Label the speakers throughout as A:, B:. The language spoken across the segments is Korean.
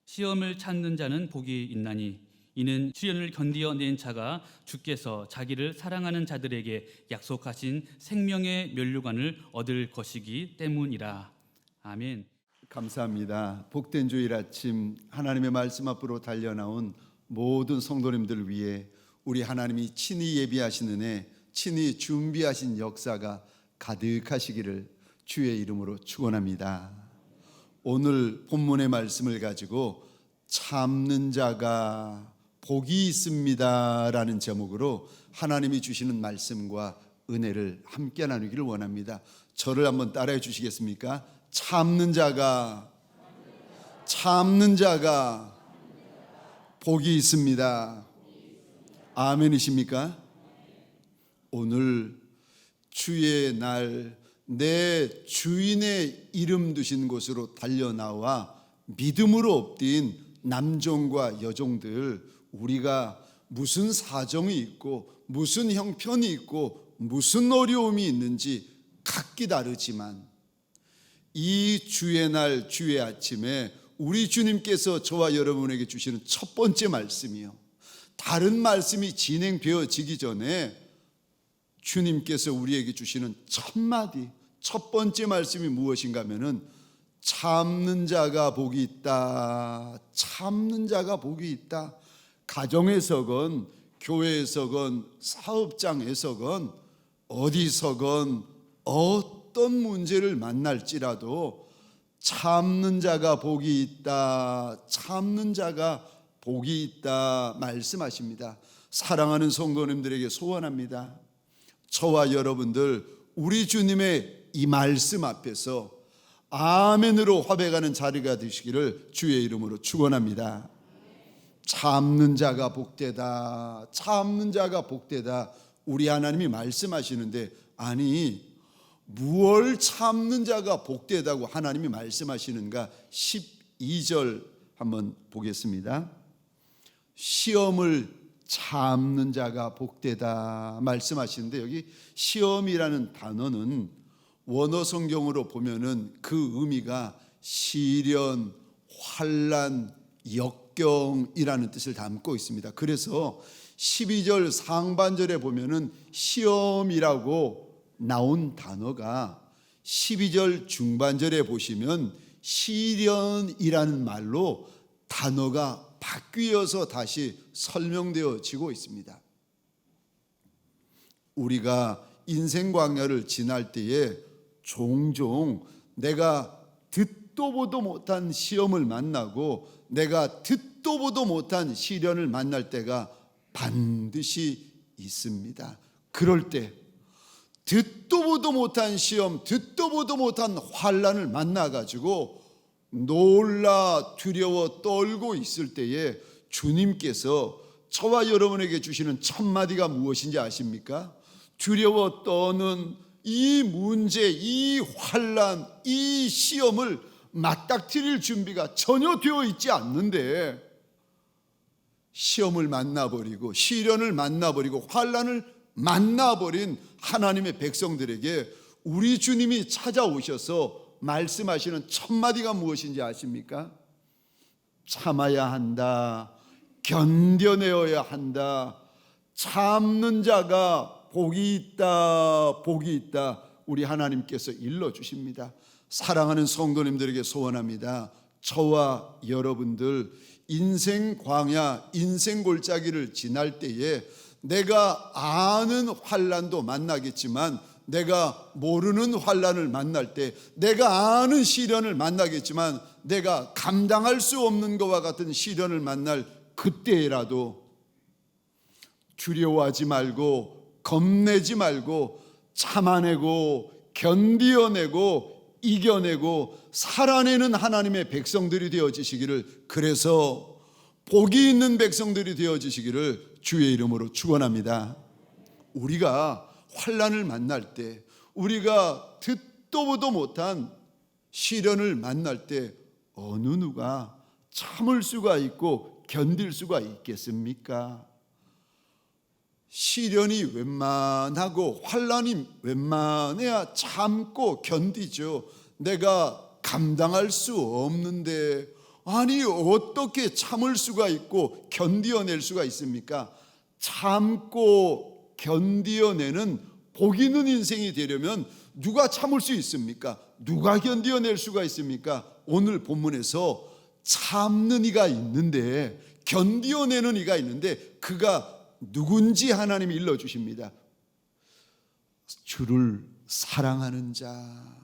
A: 시험을 찾는 자는 복이 있나니 이는 시련을 견디어낸 자가 주께서 자기를 사랑하는 자들에게 약속하신 생명의 면류관을 얻을 것이기 때문이라. 아멘.
B: 감사합니다. 복된 주일 아침 하나님의 말씀 앞으로 달려나온 모든 성도님들 위해 우리 하나님이 친히 예비하신 은혜, 친히 준비하신 역사가 가득하시기를 주의 이름으로 축원합니다. 오늘 본문의 말씀을 가지고 참는 자가 복이 있습니다 라는 제목으로 하나님이 주시는 말씀과 은혜를 함께 나누기를 원합니다. 저를 한번 따라해 주시겠습니까? 참는 자가 복이 있습니다. 아멘이십니까? 오늘 주의 날 내 주인의 이름 두신 곳으로 달려나와 믿음으로 엎드린 남종과 여종들, 우리가 무슨 사정이 있고 무슨 형편이 있고 무슨 어려움이 있는지 각기 다르지만 이 주의 날 주의 아침에 우리 주님께서 저와 여러분에게 주시는 첫 번째 말씀이요, 다른 말씀이 진행되어지기 전에 주님께서 우리에게 주시는 첫 마디, 첫 번째 말씀이 무엇인가 하면은 참는 자가 복이 있다. 참는 자가 복이 있다. 가정에서건 교회에서건 사업장에서건 어디서건 어떤 문제를 만날지라도 참는 자가 복이 있다. 참는 자가 복이 있다 말씀하십니다. 사랑하는 성도님들에게 소원합니다. 저와 여러분들 우리 주님의 이 말씀 앞에서 아멘으로 화백하는 자리가 되시기를 주의 이름으로 축원합니다. 참는 자가 복되다. 참는 자가 복되다. 우리 하나님이 말씀하시는데, 아니 무얼 참는 자가 복되다고 하나님이 말씀하시는가? 12절 한번 보겠습니다. 시험을 참는 자가 복되다 말씀하시는데, 여기 시험이라는 단어는 원어 성경으로 보면은 그 의미가 시련, 환난, 역경이라는 뜻을 담고 있습니다. 그래서 12절 상반절에 보면은 시험이라고 나온 단어가 12절 중반절에 보시면 시련이라는 말로 단어가 바뀌어서 다시 설명되어지고 있습니다. 우리가 인생 광야를 지날 때에 종종 내가 듣도 보도 못한 시험을 만나고 내가 듣도 보도 못한 시련을 만날 때가 반드시 있습니다. 그럴 때 듣도 보도 못한 시험, 듣도 보도 못한 환난을 만나가지고 놀라 두려워 떨고 있을 때에 주님께서 저와 여러분에게 주시는 첫 마디가 무엇인지 아십니까? 두려워 떠는 이 문제, 이 환난, 이 시험을 맞닥뜨릴 준비가 전혀 되어 있지 않는데 시험을 만나버리고 시련을 만나버리고 환난을 만나버린 하나님의 백성들에게 우리 주님이 찾아오셔서 말씀하시는 첫 마디가 무엇인지 아십니까? 참아야 한다. 견뎌내어야 한다. 참는 자가 복이 있다. 복이 있다. 우리 하나님께서 일러주십니다. 사랑하는 성도님들에게 소원합니다. 저와 여러분들 인생 광야, 인생 골짜기를 지날 때에 내가 아는 환난도 만나겠지만 내가 모르는 환난을 만날 때, 내가 아는 시련을 만나겠지만 내가 감당할 수 없는 것과 같은 시련을 만날 그때라도 두려워하지 말고 겁내지 말고 참아내고 견디어내고 이겨내고 살아내는 하나님의 백성들이 되어지시기를, 그래서 복이 있는 백성들이 되어지시기를 주의 이름으로 축원합니다. 우리가 환난을 만날 때, 우리가 듣도 보도 못한 시련을 만날 때 어느 누가 참을 수가 있고 견딜 수가 있겠습니까? 시련이 웬만하고 환난이 웬만해야 참고 견디죠. 내가 감당할 수 없는데 아니 어떻게 참을 수가 있고 견디어낼 수가 있습니까? 참고 견디어내는 복 있는 인생이 되려면 누가 참을 수 있습니까? 누가 견디어낼 수가 있습니까? 오늘 본문에서 참는 이가 있는데, 견디어내는 이가 있는데 그가 누군지 하나님이 일러주십니다. 주를 사랑하는 자.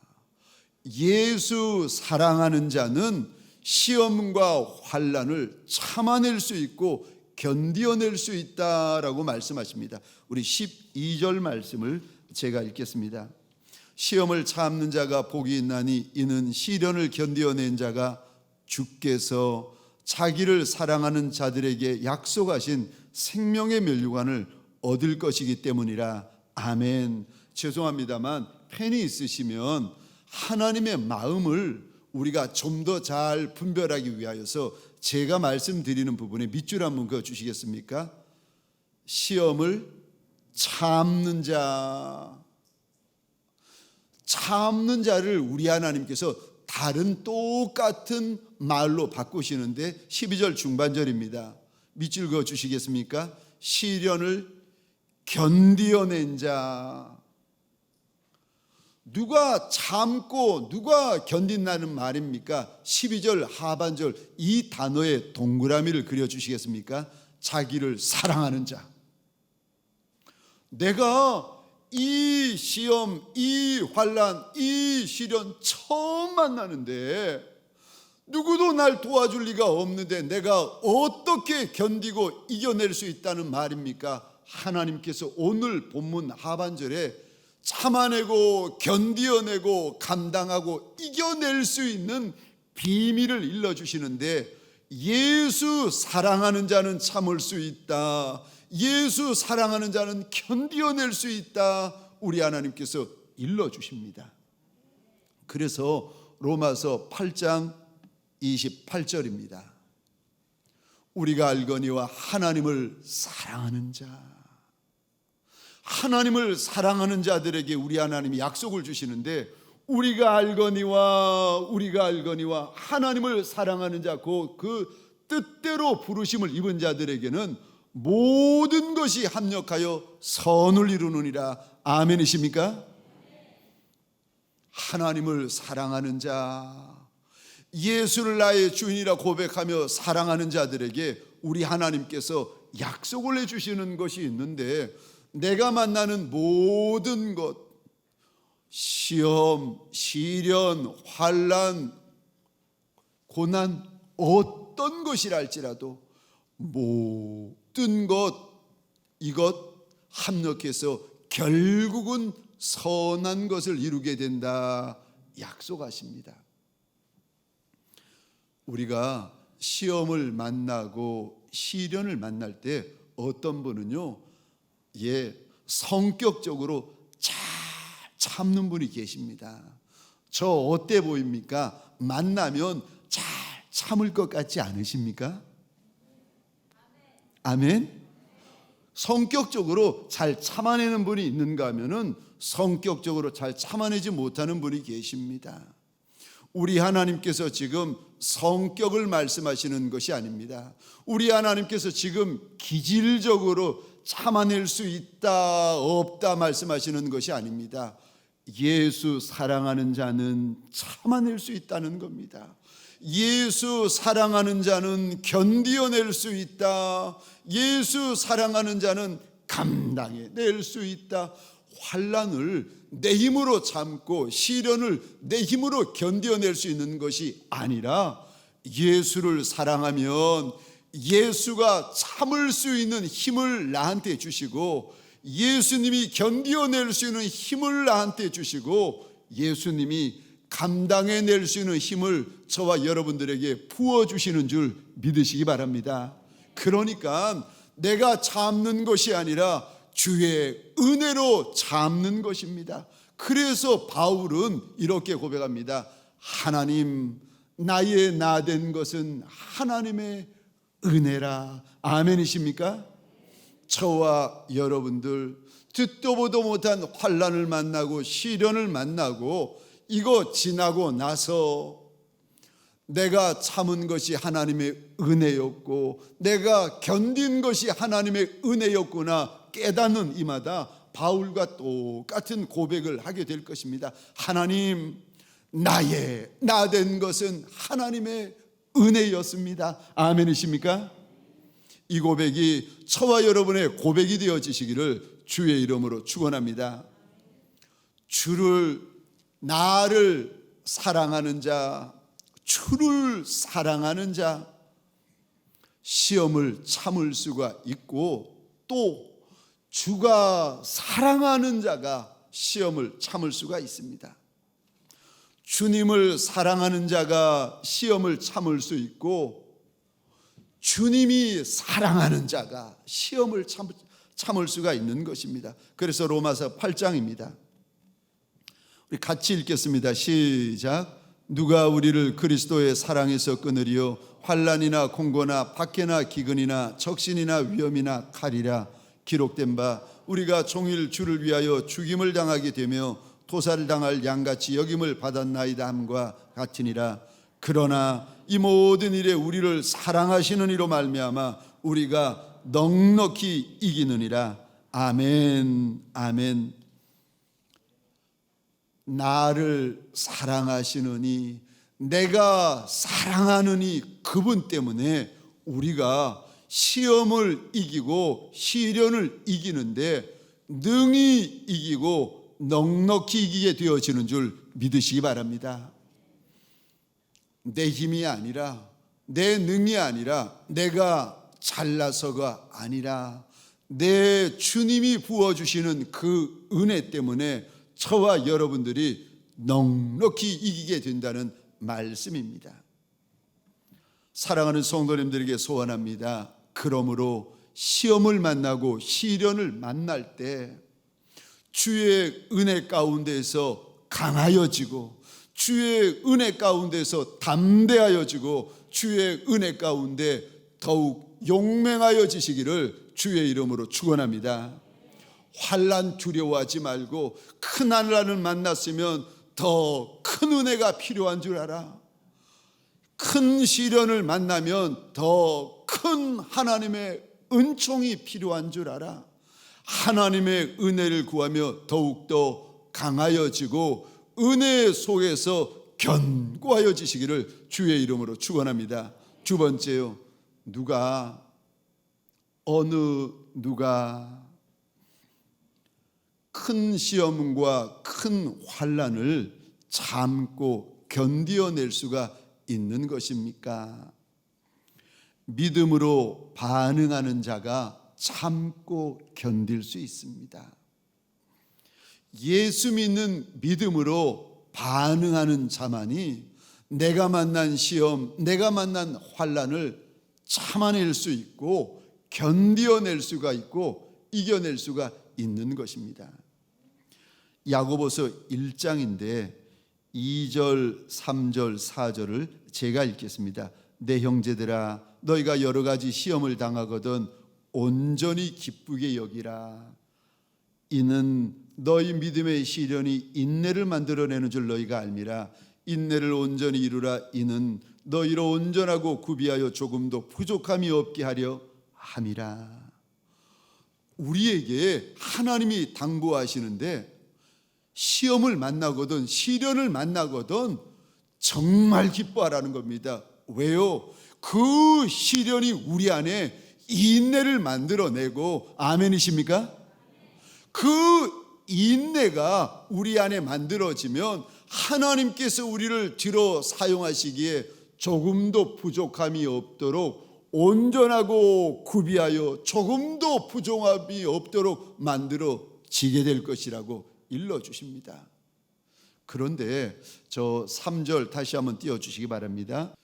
B: 예수 사랑하는 자는 시험과 환난을 참아낼 수 있고 견디어낼 수 있다라고 말씀하십니다. 우리 12절 말씀을 제가 읽겠습니다. 시험을 참는 자가 복이 있나니 이는 시련을 견디어낸 자가 주께서 자기를 사랑하는 자들에게 약속하신 생명의 면류관을 얻을 것이기 때문이라. 아멘. 죄송합니다만 펜이 있으시면 하나님의 마음을 우리가 좀 더 잘 분별하기 위하여서 제가 말씀드리는 부분에 밑줄 한번 그어 주시겠습니까? 시험을 참는 자. 참는 자를 우리 하나님께서 다른 똑같은 말로 바꾸시는데 12절 중반절입니다. 밑줄 그어 주시겠습니까? 시련을 견디어낸 자. 누가 참고 누가 견딘다는 말입니까? 12절 하반절 이 단어의 동그라미를 그려주시겠습니까? 자기를 사랑하는 자. 내가 이 시험, 이 환난, 이 시련 처음 만나는데 누구도 날 도와줄 리가 없는데 내가 어떻게 견디고 이겨낼 수 있다는 말입니까? 하나님께서 오늘 본문 하반절에 참아내고 견디어내고 감당하고 이겨낼 수 있는 비밀을 일러주시는데, 예수 사랑하는 자는 참을 수 있다, 예수 사랑하는 자는 견디어낼 수 있다, 우리 하나님께서 일러주십니다. 그래서 로마서 8장 28절입니다. 우리가 알거니와 하나님을 사랑하는 자. 하나님을 사랑하는 자들에게 우리 하나님이 약속을 주시는데, 우리가 알거니와 하나님을 사랑하는 자, 그 뜻대로 부르심을 입은 자들에게는 모든 것이 합력하여 선을 이루느니라. 아멘이십니까? 하나님을 사랑하는 자, 예수를 나의 주인이라 고백하며 사랑하는 자들에게 우리 하나님께서 약속을 해주시는 것이 있는데, 내가 만나는 모든 것, 시험, 시련, 환난, 고난, 어떤 것이라 할지라도 모든 것, 이것 합력해서 결국은 선한 것을 이루게 된다 약속하십니다. 우리가 시험을 만나고 시련을 만날 때 어떤 분은요, 성격적으로 잘 참는 분이 계십니다. 저 어때 보입니까? 만나면 잘 참을 것 같지 않으십니까? 아멘. 성격적으로 잘 참아내는 분이 있는가 하면은 성격적으로 잘 참아내지 못하는 분이 계십니다. 우리 하나님께서 지금 성격을 말씀하시는 것이 아닙니다. 우리 하나님께서 지금 기질적으로 참아낼 수 있다 없다 말씀하시는 것이 아닙니다. 예수 사랑하는 자는 참아낼 수 있다는 겁니다. 예수 사랑하는 자는 견디어낼 수 있다. 예수 사랑하는 자는 감당해낼 수 있다. 환난을 내 힘으로 참고 시련을 내 힘으로 견뎌낼 수 있는 것이 아니라, 예수를 사랑하면 예수가 참을 수 있는 힘을 나한테 주시고, 예수님이 견뎌낼 수 있는 힘을 나한테 주시고, 예수님이 감당해낼 수 있는 힘을 저와 여러분들에게 부어주시는 줄 믿으시기 바랍니다. 그러니까 내가 참는 것이 아니라 주의 은혜로 참는 것입니다. 그래서 바울은 이렇게 고백합니다. 하나님, 나의 나 된 것은 하나님의 은혜라. 아멘이십니까? 저와 여러분들 듣도 보도 못한 환난을 만나고 시련을 만나고 이거 지나고 나서 내가 참은 것이 하나님의 은혜였고 내가 견딘 것이 하나님의 은혜였구나 깨닫는 이마다 바울과 똑같은 고백을 하게 될 것입니다. 하나님, 나의 나 된 것은 하나님의 은혜였습니다. 아멘이십니까? 이 고백이 저와 여러분의 고백이 되어지시기를 주의 이름으로 축원합니다. 나를 사랑하는 자, 주를 사랑하는 자, 시험을 참을 수가 있고 또 주가 사랑하는 자가 시험을 참을 수가 있습니다. 주님을 사랑하는 자가 시험을 참을 수 있고 주님이 사랑하는 자가 시험을 참을 수가 있는 것입니다. 그래서 로마서 8장입니다. 우리 같이 읽겠습니다. 시작. 누가 우리를 그리스도의 사랑에서 끊으리요? 환난이나 공고나 박해나 기근이나 적신이나 위험이나 칼이라 기록된 바 우리가 종일 주를 위하여 죽임을 당하게 되며 토살을 당할 양같이 여김을 받았나이다 함과 같으니라. 그러나 이 모든 일에 우리를 사랑하시는 이로 말미암아 우리가 넉넉히 이기느니라. 아멘. 아멘. 나를 사랑하시느니, 내가 사랑하느니 그분 때문에 우리가 시험을 이기고 시련을 이기는데 능히 이기고 넉넉히 이기게 되어지는 줄 믿으시기 바랍니다. 내 힘이 아니라, 내 능이 아니라, 내가 잘나서가 아니라 내 주님이 부어주시는 그 은혜 때문에 저와 여러분들이 넉넉히 이기게 된다는 말씀입니다. 사랑하는 성도님들에게 소원합니다. 그러므로 시험을 만나고 시련을 만날 때 주의 은혜 가운데에서 강하여지고 주의 은혜 가운데서 담대하여지고 주의 은혜 가운데 더욱 용맹하여지시기를 주의 이름으로 축원합니다. 환난 두려워하지 말고 큰 환난을 만났으면 더 큰 은혜가 필요한 줄 알아. 큰 시련을 만나면 더 큰 하나님의 은총이 필요한 줄 알아. 하나님의 은혜를 구하며 더욱더 강하여지고 은혜 속에서 견고하여지시기를 주의 이름으로 축원합니다. 두 번째요, 어느 누가 큰 시험과 큰 환난을 참고 견디어낼 수가 있는 것입니까? 믿음으로 반응하는 자가 참고 견딜 수 있습니다. 예수 믿는 믿음으로 반응하는 자만이 내가 만난 시험, 내가 만난 환난을 참아낼 수 있고 견디어낼 수가 있고 이겨낼 수가 있는 것입니다. 야고보서 1장인데 2절, 3절, 4절을 제가 읽겠습니다. 내 형제들아, 너희가 여러 가지 시험을 당하거든 온전히 기쁘게 여기라. 이는 너희 믿음의 시련이 인내를 만들어내는 줄 너희가 알미라. 인내를 온전히 이루라. 이는 너희로 온전하고 구비하여 조금도 부족함이 없게 하려 함이라. 우리에게 하나님이 당부하시는데 시험을 만나거든 시련을 만나거든 정말 기뻐하라는 겁니다. 왜요? 그 시련이 우리 안에 인내를 만들어내고, 아멘이십니까? 그 인내가 우리 안에 만들어지면 하나님께서 우리를 들어 사용하시기에 조금도 부족함이 없도록 온전하고 구비하여 조금도 부족함이 없도록 만들어지게 될 것이라고 일러주십니다. 그런데 저 3절 다시 한번 띄워주시기 바랍니다.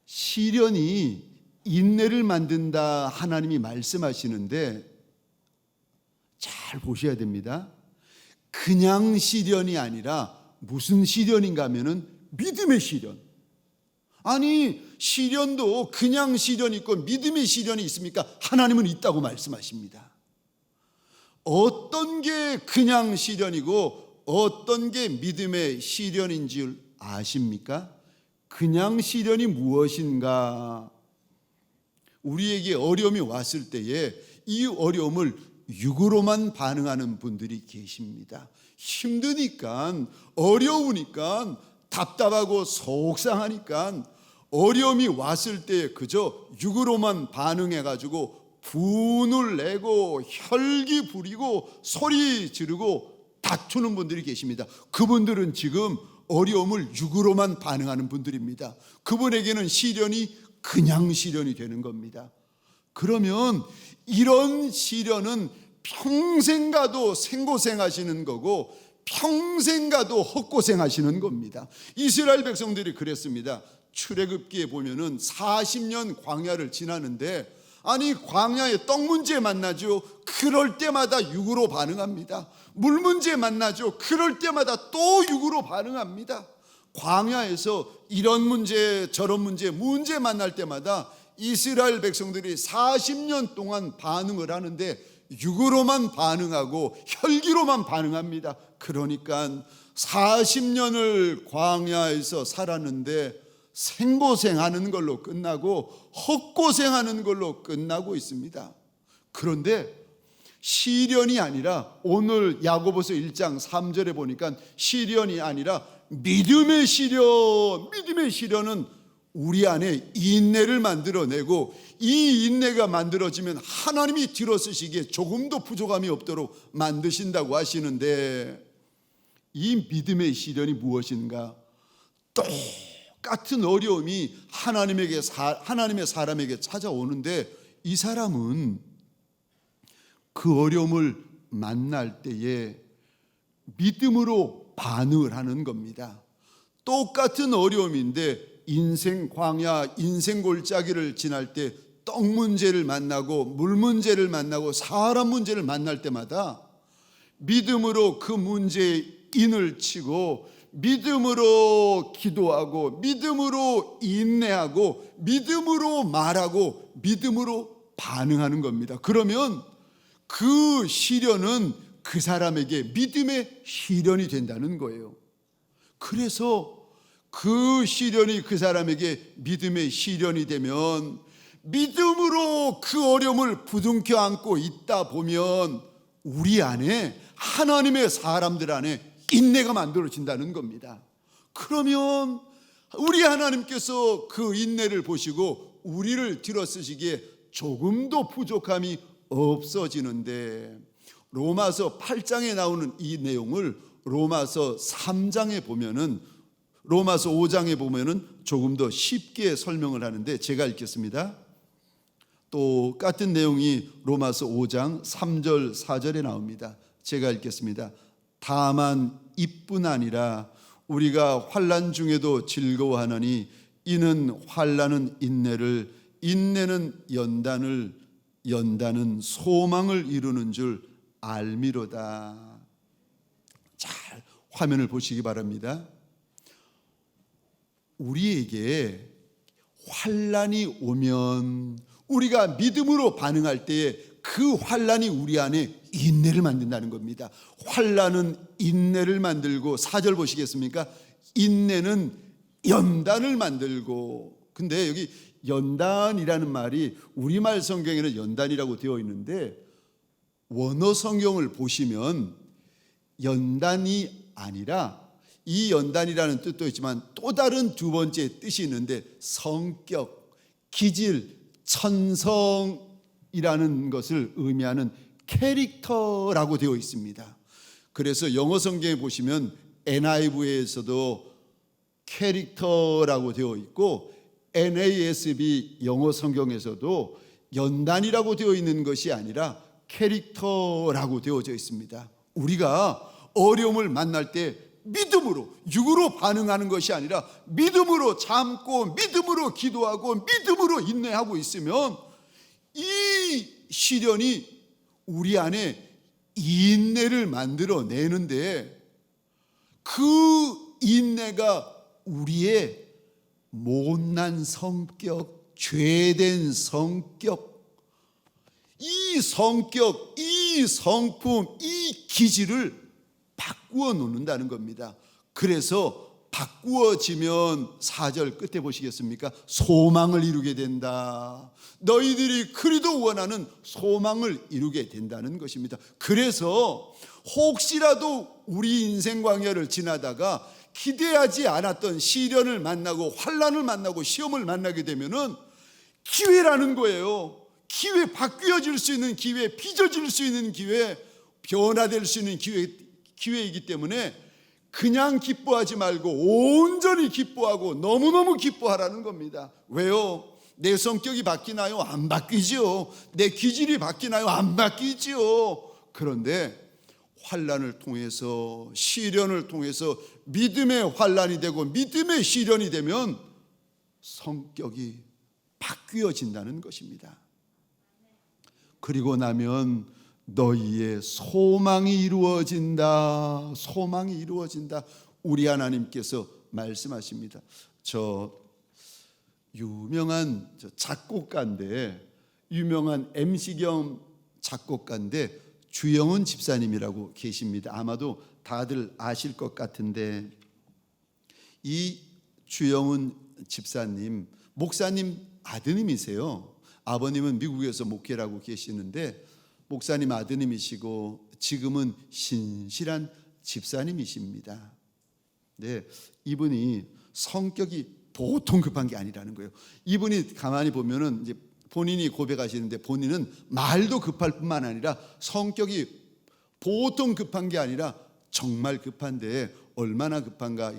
B: 시련이 인내를 만든다 하나님이 말씀하시는데 잘 보셔야 됩니다. 그냥 시련이 아니라 무슨 시련인가 하면은 믿음의 시련. 아니, 시련도 그냥 시련이 있고 믿음의 시련이 있습니까? 하나님은 있다고 말씀하십니다. 어떤 게 그냥 시련이고 어떤 게 믿음의 시련인 줄 아십니까? 그냥 시련이 무엇인가? 우리에게 어려움이 왔을 때에 이 어려움을 육으로만 반응하는 분들이 계십니다. 힘드니까, 어려우니까, 답답하고 속상하니까 어려움이 왔을 때 그저 육으로만 반응해가지고 분을 내고 혈기 부리고 소리 지르고 다투는 분들이 계십니다. 그분들은 지금 어려움을 육으로만 반응하는 분들입니다. 그분에게는 시련이 그냥 시련이 되는 겁니다. 그러면 이런 시련은 평생 가도 생고생하시는 거고 평생 가도 헛고생하시는 겁니다. 이스라엘 백성들이 그랬습니다. 출애굽기에 보면은 40년 광야를 지나는데, 아니 광야에 떡 문제 만나죠. 그럴 때마다 육으로 반응합니다. 물 문제 만나죠. 그럴 때마다 또 육으로 반응합니다. 광야에서 이런 문제 저런 문제 만날 때마다 이스라엘 백성들이 40년 동안 반응을 하는데 육으로만 반응하고 혈기로만 반응합니다. 그러니까 40년을 광야에서 살았는데 생고생하는 걸로 끝나고 헛고생하는 걸로 끝나고 있습니다. 그런데 시련이 아니라, 오늘 야고보서 1장 3절에 보니까 시련이 아니라 믿음의 시련은 우리 안에 인내를 만들어내고, 이 인내가 만들어지면 하나님이 들어쓰시기에 조금도 부족함이 없도록 만드신다고 하시는데, 이 믿음의 시련이 무엇인가? 똑같은 어려움이 하나님의 사람에게 찾아오는데, 이 사람은 그 어려움을 만날 때에 믿음으로 반응을 하는 겁니다. 똑같은 어려움인데 인생 광야, 인생 골짜기를 지날 때 떡 문제를 만나고 물 문제를 만나고 사람 문제를 만날 때마다 믿음으로 그 문제에 인을 치고 믿음으로 기도하고 믿음으로 인내하고 믿음으로 말하고 믿음으로 반응하는 겁니다. 그러면 그 시련은 그 사람에게 믿음의 시련이 된다는 거예요. 그래서 그 시련이 그 사람에게 믿음의 시련이 되면 믿음으로 그 어려움을 부둥켜 안고 있다 보면 우리 안에, 하나님의 사람들 안에 인내가 만들어진다는 겁니다. 그러면 우리 하나님께서 그 인내를 보시고 우리를 들어쓰시기에 조금도 부족함이 없어지는데, 로마서 8장에 나오는 이 내용을 로마서 3장에 보면은, 로마서 5장에 보면은 조금 더 쉽게 설명을 하는데, 제가 읽겠습니다. 똑같은 내용이 로마서 5장 3절 4절에 나옵니다. 제가 읽겠습니다. 다만 이뿐 아니라 우리가 환난 중에도 즐거워하노니 이는 환난은 인내를, 인내는 연단을, 연단은 소망을 이루는 줄 알미로다. 잘 화면을 보시기 바랍니다. 우리에게 환난이 오면 우리가 믿음으로 반응할 때에 그 환난이 우리 안에 인내를 만든다는 겁니다. 환난은 인내를 만들고, 4절 보시겠습니까? 인내는 연단을 만들고. 근데 여기 연단이라는 말이 우리말 성경에는 연단이라고 되어 있는데, 원어 성경을 보시면 연단이 아니라, 이 연단이라는 뜻도 있지만 또 다른 두 번째 뜻이 있는데, 성격, 기질, 천성이라는 것을 의미하는 캐릭터라고 되어 있습니다. 그래서 영어 성경에 보시면 NIV에서도 캐릭터라고 되어 있고 NASB 영어 성경에서도 연단이라고 되어 있는 것이 아니라 캐릭터라고 되어져 있습니다. 우리가 어려움을 만날 때 믿음으로, 육으로 반응하는 것이 아니라 믿음으로 참고 믿음으로 기도하고 믿음으로 인내하고 있으면 이 시련이 우리 안에 인내를 만들어내는데, 그 인내가 우리의 못난 성격, 죄된 성격, 이 성격, 이 성품, 이 기질을 바꾸어 놓는다는 겁니다. 그래서 바꾸어지면 4절 끝에 보시겠습니까? 소망을 이루게 된다. 너희들이 그리도 원하는 소망을 이루게 된다는 것입니다. 그래서 혹시라도 우리 인생 광야를 지나다가 기대하지 않았던 시련을 만나고 환난을 만나고 시험을 만나게 되면은 기회라는 거예요. 기회, 바뀌어질 수 있는 기회, 빚어질 수 있는 기회, 변화될 수 있는 기회이기 때문에 그냥 기뻐하지 말고 온전히 기뻐하고 너무너무 기뻐하라는 겁니다. 왜요? 내 성격이 바뀌나요? 안 바뀌죠. 내 기질이 바뀌나요? 안 바뀌죠. 그런데 환난을 통해서, 시련을 통해서 믿음의 환난이 되고 믿음의 시련이 되면 성격이 바뀌어진다는 것입니다. 그리고 나면 너희의 소망이 이루어진다. 소망이 이루어진다. 우리 하나님께서 말씀하십니다. 유명한 작곡가인데, 유명한 MC 겸 작곡가인데 주영은 집사님이라고 계십니다. 아마도 다들 아실 것 같은데, 이 주영은 집사님, 목사님 아드님이세요. 아버님은 미국에서 목회를 하고 계시는데 목사님 아드님이시고 지금은 신실한 집사님이십니다. 네, 이분이 성격이 보통 급한 게 아니라는 거예요. 이분이 가만히 보면은 이제 본인이 고백하시는데 본인은 말도 급할 뿐만 아니라 성격이 보통 급한 게 아니라 정말 급한데 얼마나 급한가.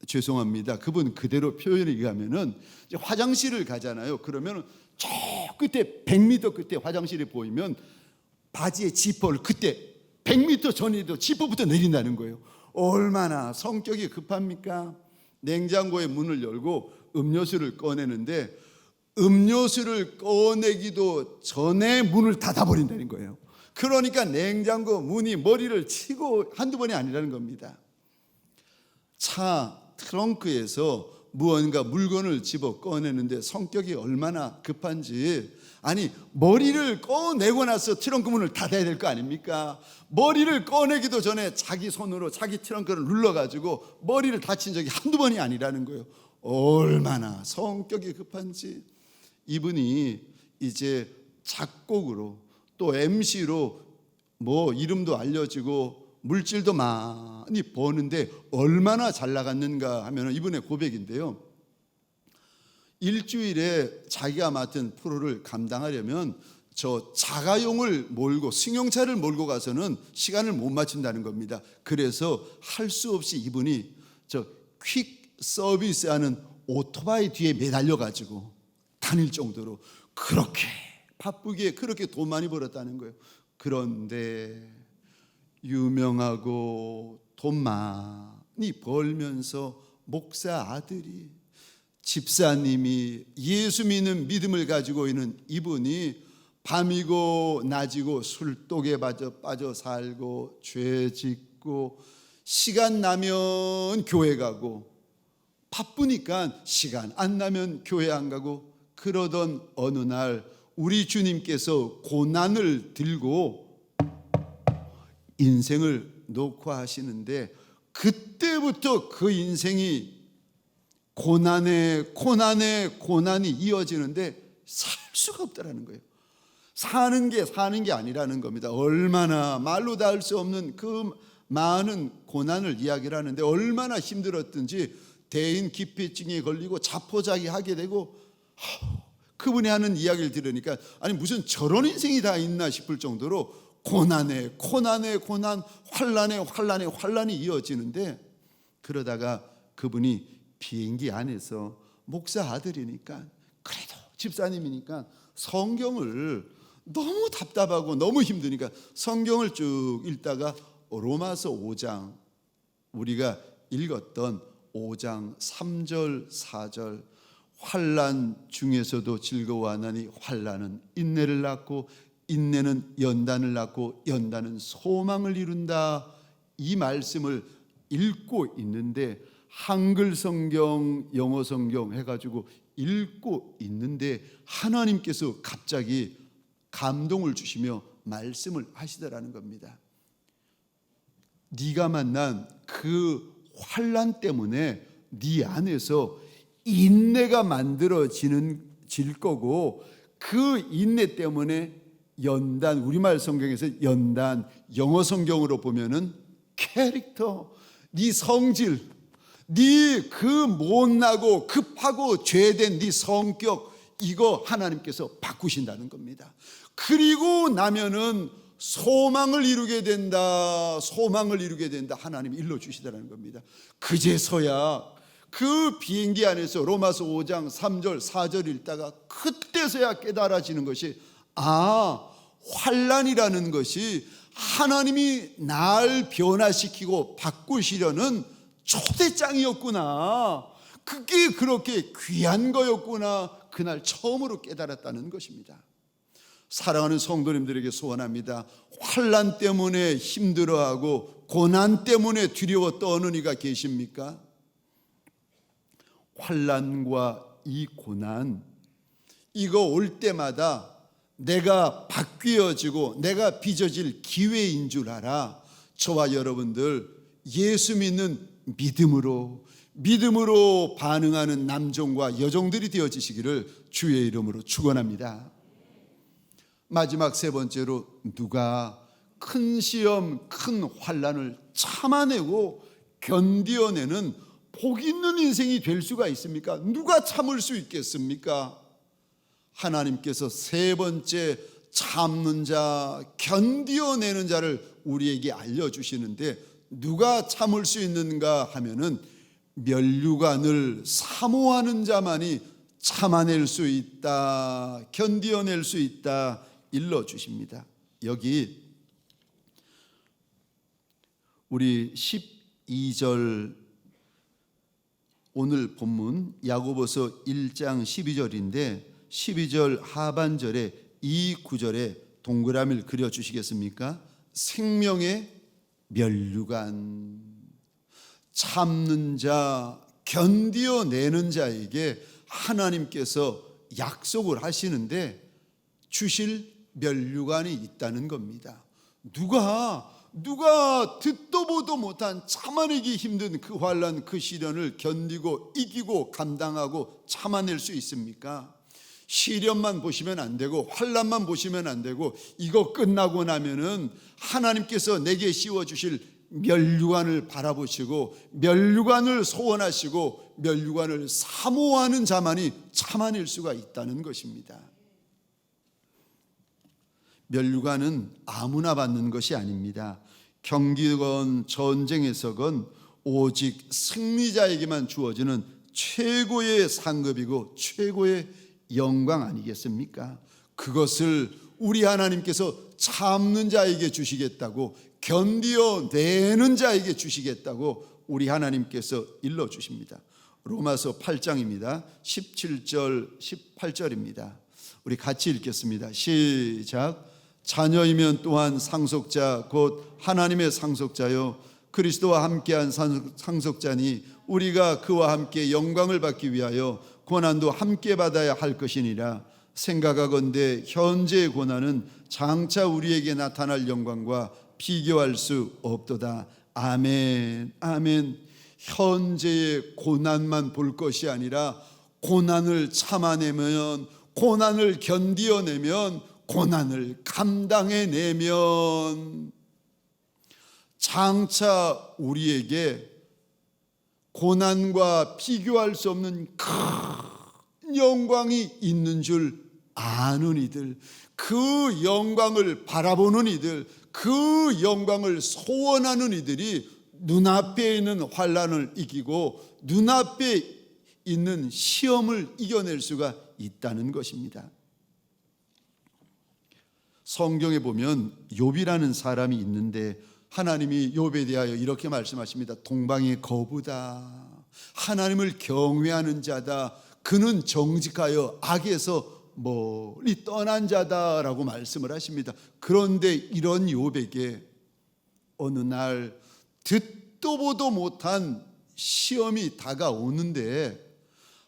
B: 죄송합니다. 그분 그대로 표현에 의하면은 이제 화장실을 가잖아요. 그러면 저 끝에 100m 끝에 화장실이 보이면 바지의 지퍼를 그때 100m 전에도 지퍼부터 내린다는 거예요. 얼마나 성격이 급합니까? 냉장고의 문을 열고 음료수를 꺼내는데 음료수를 꺼내기도 전에 문을 닫아버린다는 거예요. 그러니까 냉장고 문이 머리를 치고 한두 번이 아니라는 겁니다. 차 트렁크에서 무언가 물건을 집어 꺼내는데 성격이 얼마나 급한지, 아니 머리를 꺼내고 나서 트렁크 문을 닫아야 될 거 아닙니까? 머리를 꺼내기도 전에 자기 손으로 자기 트렁크를 눌러가지고 머리를 다친 적이 한두 번이 아니라는 거예요. 얼마나 성격이 급한지. 이분이 이제 작곡으로 또 MC로 뭐 이름도 알려지고 물질도 많이 버는데 얼마나 잘 나갔는가 하면 이분의 고백인데요. 일주일에 자기가 맡은 프로를 감당하려면 저 자가용을 몰고 승용차를 몰고 가서는 시간을 못 맞춘다는 겁니다. 그래서 할 수 없이 이분이 저 퀵 서비스하는 오토바이 뒤에 매달려 가지고 다닐 정도로 그렇게 바쁘게 그렇게 돈 많이 벌었다는 거예요. 그런데 유명하고 돈 많이 벌면서 목사 아들이, 집사님이, 예수 믿는 믿음을 가지고 있는 이분이 밤이고 낮이고 술독에 빠져 살고 죄 짓고 시간 나면 교회 가고 바쁘니까 시간 안 나면 교회 안 가고 그러던 어느 날 우리 주님께서 고난을 들고 인생을 놓고 하시는데 그때부터 그 인생이 고난에 고난이 이어지는데 살 수가 없다라는 거예요. 사는 게 아니라는 겁니다. 얼마나 말로 다 할 수 없는 그 많은 고난을 이야기를 하는데 얼마나 힘들었든지 대인 기피증에 걸리고 자포자기하게 되고 그분이 하는 이야기를 들으니까 아니 무슨 저런 인생이 다 있나 싶을 정도로 고난에 고난, 환난에 환난이 이어지는데 그러다가 그분이 비행기 안에서 목사 아들이니까 그래도 집사님이니까 성경을 너무 답답하고 너무 힘드니까 성경을 쭉 읽다가 로마서 5장 우리가 읽었던 5장 3절 4절 환난 중에서도 즐거워하나니 환난은 인내를 낳고 인내는 연단을 낳고 연단은 소망을 이룬다. 이 말씀을 읽고 있는데 한글 성경, 영어 성경 해가지고 읽고 있는데 하나님께서 갑자기 감동을 주시며 말씀을 하시더라는 겁니다. 네가 만난 그 환난 때문에 네 안에서 인내가 질 거고, 그 인내 때문에 연단, 우리말 성경에서 연단, 영어 성경으로 보면은 캐릭터, 네 성질, 네 그 못나고 급하고 죄된 네 성격, 이거 하나님께서 바꾸신다는 겁니다. 그리고 나면은 소망을 이루게 된다. 소망을 이루게 된다. 하나님이 일러주시다는 겁니다. 그제서야 그 비행기 안에서 로마서 5장 3절 4절 읽다가 그때서야 깨달아지는 것이, 환난이라는 것이 하나님이 날 변화시키고 바꾸시려는 초대장이었구나. 그게 그렇게 귀한 거였구나. 그날 처음으로 깨달았다는 것입니다. 사랑하는 성도님들에게 소원합니다. 환난 때문에 힘들어하고 고난 때문에 두려워 떠는 이가 계십니까? 환난과 이 고난, 이거 올 때마다 내가 바뀌어지고 내가 빚어질 기회인 줄 알아. 저와 여러분들 예수 믿는 믿음으로 반응하는 남종과 여종들이 되어지시기를 주의 이름으로 축원합니다. 마지막 세 번째로, 누가 큰 시험, 큰 환난을 참아내고 견디어내는 복 있는 인생이 될 수가 있습니까? 누가 참을 수 있겠습니까? 하나님께서 세 번째 참는 자, 견디어내는 자를 우리에게 알려주시는데, 누가 참을 수 있는가 하면은 면류관을 사모하는 자만이 참아낼 수 있다, 견디어낼 수 있다 일러주십니다. 여기 우리 12절, 오늘 본문 야고보서 1장 12절인데 12절 하반절에 이 구절에 동그라미를 그려주시겠습니까? 생명의 면류관, 참는 자, 견디어내는 자에게 하나님께서 약속을 하시는데 주실 면류관이 있다는 겁니다. 누가 듣도 보도 못한, 참아내기 힘든 그 환난, 그 시련을 견디고 이기고 감당하고 참아낼 수 있습니까? 시련만 보시면 안 되고 환난만 보시면 안 되고, 이거 끝나고 나면은 하나님께서 내게 씌워주실 면류관을 바라보시고 면류관을 소원하시고 면류관을 사모하는 자만이 참아낼 수가 있다는 것입니다. 면류관은 아무나 받는 것이 아닙니다. 경기건 전쟁에서건 오직 승리자에게만 주어지는 최고의 상급이고 최고의 영광 아니겠습니까? 그것을 우리 하나님께서 참는 자에게 주시겠다고, 견디어내는 자에게 주시겠다고 우리 하나님께서 일러주십니다. 로마서 8장입니다. 17절 18절입니다. 우리 같이 읽겠습니다. 시작. 자녀이면 또한 상속자 곧 하나님의 상속자요 그리스도와 함께한 상속자니 우리가 그와 함께 영광을 받기 위하여 고난도 함께 받아야 할 것이니라. 생각하건대 현재의 고난은 장차 우리에게 나타날 영광과 비교할 수 없도다. 아멘, 아멘. 현재의 고난만 볼 것이 아니라 고난을 참아내면, 고난을 견디어내면, 고난을 감당해내면 장차 우리에게 고난과 비교할 수 없는 큰 영광이 있는 줄 아는 이들, 그 영광을 바라보는 이들, 그 영광을 소원하는 이들이 눈앞에 있는 환난을 이기고 눈앞에 있는 시험을 이겨낼 수가 있다는 것입니다. 성경에 보면 욥이라는 사람이 있는데 하나님이 욥에 대하여 이렇게 말씀하십니다. 동방의 거부다. 하나님을 경외하는 자다. 그는 정직하여 악에서 멀리 떠난 자다라고 말씀을 하십니다. 그런데 이런 욥에게 어느 날 듣도 보도 못한 시험이 다가오는데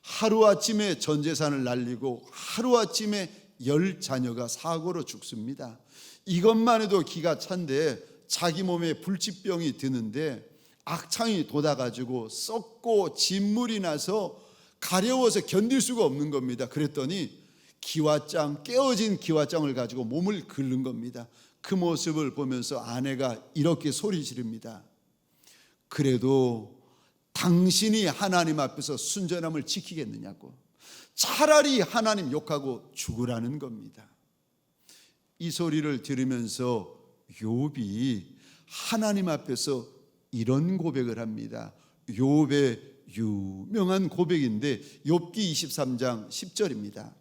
B: 하루아침에 전 재산을 날리고 하루아침에 10자녀가 사고로 죽습니다. 이것만 해도 기가 찬데 자기 몸에 불치병이 드는데 악창이 돋아가지고 썩고 진물이 나서 가려워서 견딜 수가 없는 겁니다. 그랬더니 기와장, 깨어진 기와장을 가지고 몸을 긁는 겁니다. 그 모습을 보면서 아내가 이렇게 소리 지릅니다. 그래도 당신이 하나님 앞에서 순전함을 지키겠느냐고. 차라리 하나님 욕하고 죽으라는 겁니다. 이 소리를 들으면서 욥이 하나님 앞에서 이런 고백을 합니다. 욥의 유명한 고백인데 욥기 23장 10절입니다.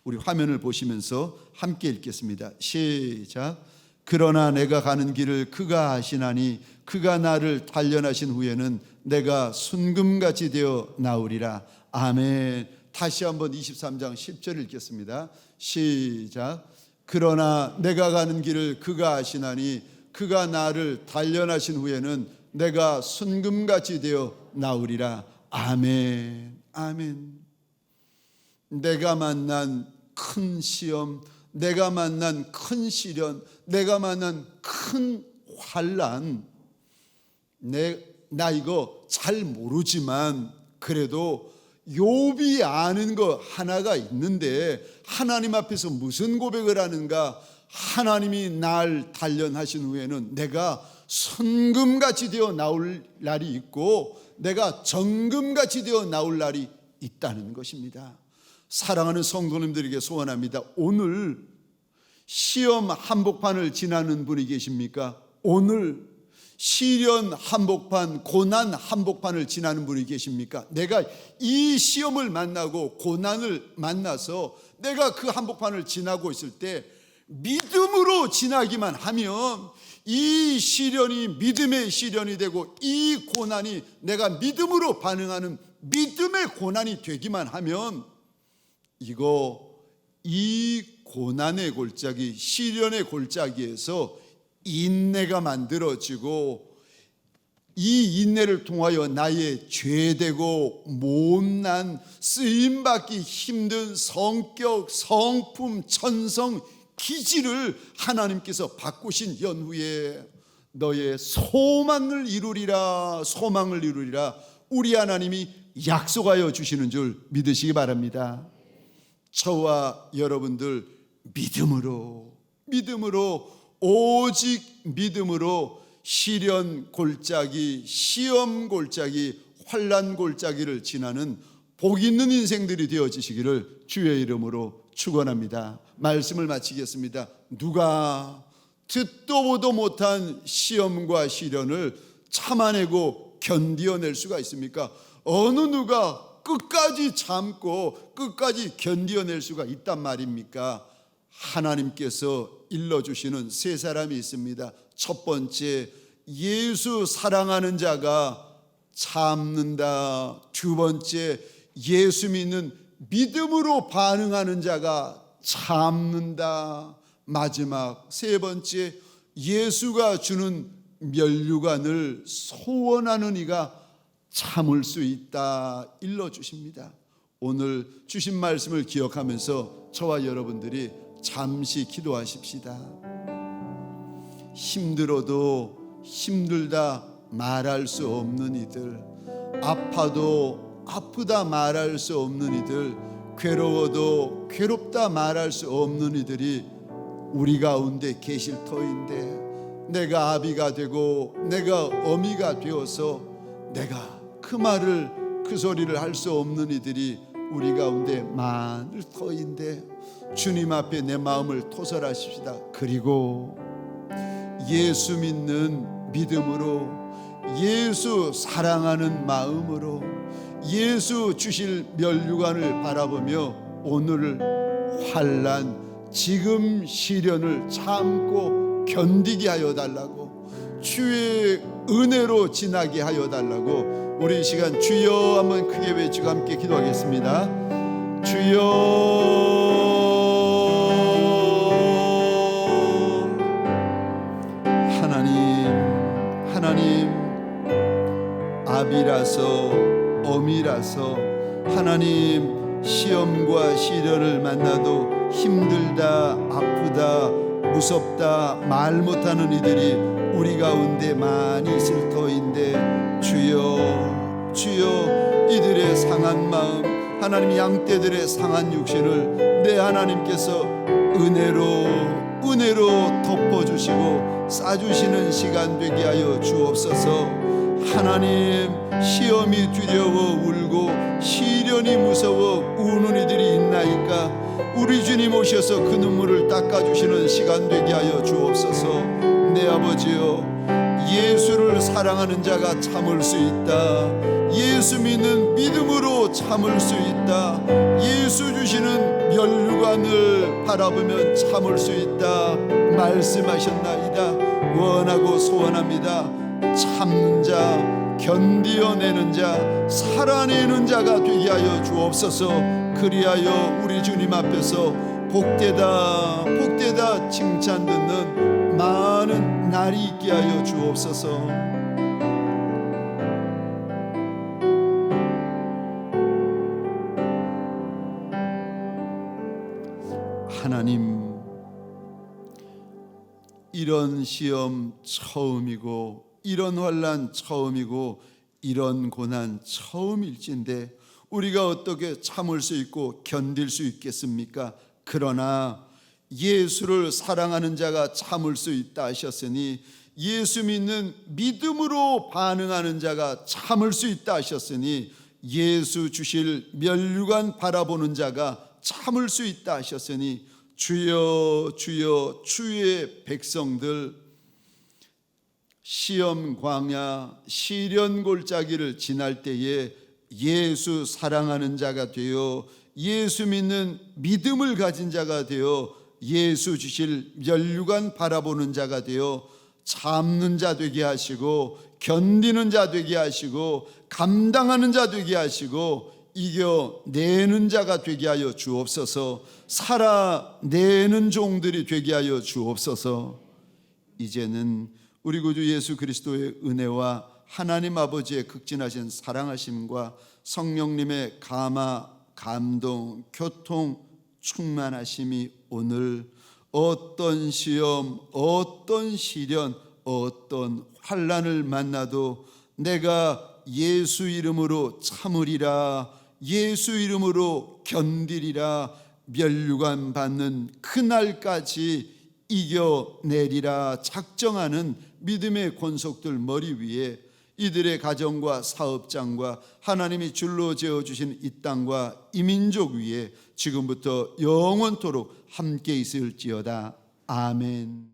B: 우리 화면을 보시면서 함께 읽겠습니다. 시작. 그러나 내가 가는 길을 그가 아시나니 그가 나를 단련하신 후에는 내가 순금같이 되어 나오리라. 아멘. 다시 한번 23장 10절 읽겠습니다. 시작. 그러나 내가 가는 길을 그가 아시나니 그가 나를 단련하신 후에는 내가 순금같이 되어 나오리라. 아멘. 아멘. 내가 만난 큰 시험, 내가 만난 큰 시련, 내가 만난 큰 환난, 나 이거 잘 모르지만 그래도 욥이 아는 거 하나가 있는데 하나님 앞에서 무슨 고백을 하는가? 하나님이 날 단련하신 후에는 내가 순금같이 되어 나올 날이 있고 내가 정금같이 되어 나올 날이 있다는 것입니다. 사랑하는 성도님들에게 소원합니다. 오늘 시험 한복판을 지나는 분이 계십니까? 오늘 시련 한복판, 고난 한복판을 지나는 분이 계십니까? 내가 이 시험을 만나고 고난을 만나서 내가 그 한복판을 지나고 있을 때 믿음으로 지나기만 하면 이 시련이 믿음의 시련이 되고 이 고난이 내가 믿음으로 반응하는 믿음의 고난이 되기만 하면 이 고난의 골짜기, 시련의 골짜기에서 인내가 만들어지고 이 인내를 통하여 나의 죄되고 못난 쓰임받기 힘든 성격, 성품, 천성, 기질을 하나님께서 바꾸신 연후에 너의 소망을 이루리라, 소망을 이루리라 우리 하나님이 약속하여 주시는 줄 믿으시기 바랍니다. 저와 여러분들 믿음으로 오직 믿음으로 시련 골짜기, 시험 골짜기, 환난 골짜기를 지나는 복 있는 인생들이 되어지시기를 주의 이름으로 축원합니다. 말씀을 마치겠습니다. 누가 듣도 보도 못한 시험과 시련을 참아내고 견디어낼 수가 있습니까? 어느 누가 끝까지 참고 끝까지 견디어낼 수가 있단 말입니까? 하나님께서 일러주시는 세 사람이 있습니다. 첫 번째, 예수 사랑하는 자가 참는다. 두 번째, 예수 믿는 믿음으로 반응하는 자가 참는다. 마지막 세 번째, 예수가 주는 면류관을 소원하는 이가 참을 수 있다 일러주십니다. 오늘 주신 말씀을 기억하면서 저와 여러분들이 잠시 기도하십시다. 힘들어도 힘들다 말할 수 없는 이들, 아파도 아프다 말할 수 없는 이들, 괴로워도 괴롭다 말할 수 없는 이들이 우리 가운데 계실 터인데 내가 아비가 되고 내가 어미가 되어서 내가 그 말을 그 소리를 할 수 없는 이들이 우리 가운데 많을 터인데 주님 앞에 내 마음을 토설하십시다. 그리고 예수 믿는 믿음으로, 예수 사랑하는 마음으로, 예수 주실 면류관을 바라보며 오늘 환난, 지금 시련을 참고 견디게 하여 달라고, 주의 은혜로 지나게 하여 달라고 우리 이 시간 주여 한번 크게 외치고 함께 기도하겠습니다. 주여, 하나님 아비라서 어미라서 하나님 시험과 시련을 만나도 힘들다, 아프다, 무섭다 말 못하는 이들이 우리 가운데 많이 있을 터인데 주여 주여 이들의 상한 마음 하나님 양떼들의 상한 육신을 내 하나님께서 은혜로 덮어주시고 싸주시는 시간 되게 하여 주옵소서. 하나님 시험이 두려워 울고 시련이 무서워 우는 이들이 있나이까 우리 주님 오셔서 그 눈물을 닦아주시는 시간 되게 하여 주옵소서. 내 아버지여 예수를 사랑하는 자가 참을 수 있다. 예수 믿는 믿음으로 참을 수 있다. 예수 주시는 면류관을 바라보면 참을 수 있다 말씀하셨나이다. 원하고 소원합니다. 참는 자, 견디어내는 자, 살아내는 자가 되게 하여 주옵소서. 그리하여 우리 주님 앞에서 복되다 복되다 칭찬 듣는 많은 날이 있게 하여 주옵소서. 하나님 이런 시험 처음이고 이런 환난 처음이고 이런 고난 처음일진데 우리가 어떻게 참을 수 있고 견딜 수 있겠습니까? 그러나 예수를 사랑하는 자가 참을 수 있다 하셨으니 예수 믿는 믿음으로 반응하는 자가 참을 수 있다 하셨으니 예수 주실 면류관 바라보는 자가 참을 수 있다 하셨으니 주여 주여 주의 백성들 시험 광야 시련 골짜기를 지날 때에 예수 사랑하는 자가 되어 예수 믿는 믿음을 가진 자가 되어 예수 주실 면류관 바라보는 자가 되어 참는 자 되게 하시고 견디는 자 되게 하시고 감당하는 자 되게 하시고 이겨내는 자가 되게 하여 주옵소서. 살아내는 종들이 되게 하여 주옵소서. 이제는 우리 구주 예수 그리스도의 은혜와 하나님 아버지의 극진하신 사랑하심과 성령님의 감화, 감동, 교통, 충만하심이 오늘 어떤 시험, 어떤 시련, 어떤 환난을 만나도 내가 예수 이름으로 참으리라, 예수 이름으로 견디리라, 면류관 받는 그날까지 이겨내리라 작정하는 믿음의 권속들 머리 위에 이들의 가정과 사업장과 하나님이 줄로 지어주신 이 땅과 이 민족 위에 지금부터 영원토록 함께 있을지어다. 아멘.